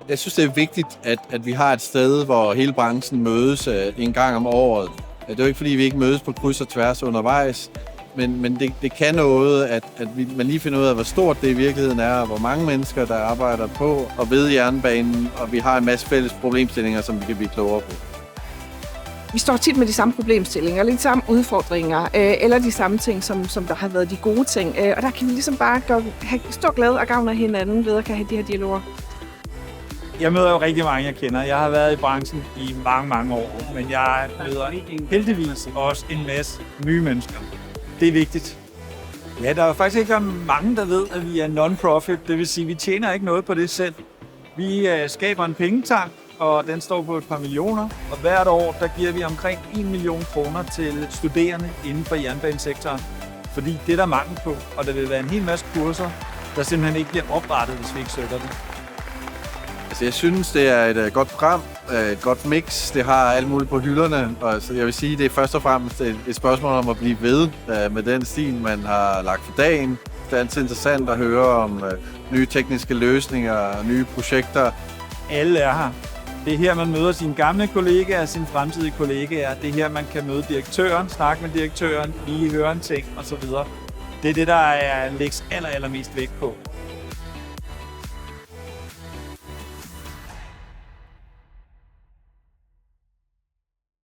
Jeg synes, det er vigtigt, at vi har et sted, hvor hele branchen mødes en gang om året. Det er jo ikke, fordi vi ikke mødes på kryds og tværs undervejs, men det kan noget, at man lige finder ud af, hvor stort det i virkeligheden er, og hvor mange mennesker, der arbejder på og ved jernbanen, og vi har en masse fælles problemstillinger, som vi kan blive klogere på. Vi står tit med de samme problemstillinger, eller de samme udfordringer, eller de samme ting, som der har været de gode ting. Og der kan vi ligesom bare have stor glæde og gavn af hinanden ved at kan have de her dialoger. Jeg møder jo rigtig mange, jeg kender. Jeg har været i branchen i mange, mange år, men jeg møder heldigvis også en masse nye mennesker. Det er vigtigt. Ja, der er jo faktisk ikke mange, der ved, at vi er non-profit. Det vil sige, at vi tjener ikke noget på det selv. Vi skaber en pengetank, og den står på et par millioner. Og hvert år, der giver vi omkring 1 million kroner til studerende inden for jernbanesektoren. Fordi det er der mangel på, og der vil være en hel masse kurser, der simpelthen ikke bliver oprettet, hvis vi ikke søger det. Altså, jeg synes, det er et godt program, et godt mix. Det har alt muligt på hylderne, og så jeg vil sige, det er først og fremmest et spørgsmål om at blive ved med den stil, man har lagt for dagen. Det er altid interessant at høre om nye tekniske løsninger og nye projekter. Alle er her. Det er her, man møder sine gamle kollegaer, sine fremtidige kollegaer. Det er her, man kan møde direktøren, snakke med direktøren, lige høre en ting osv. Det er det, der lægges allermest vægt på.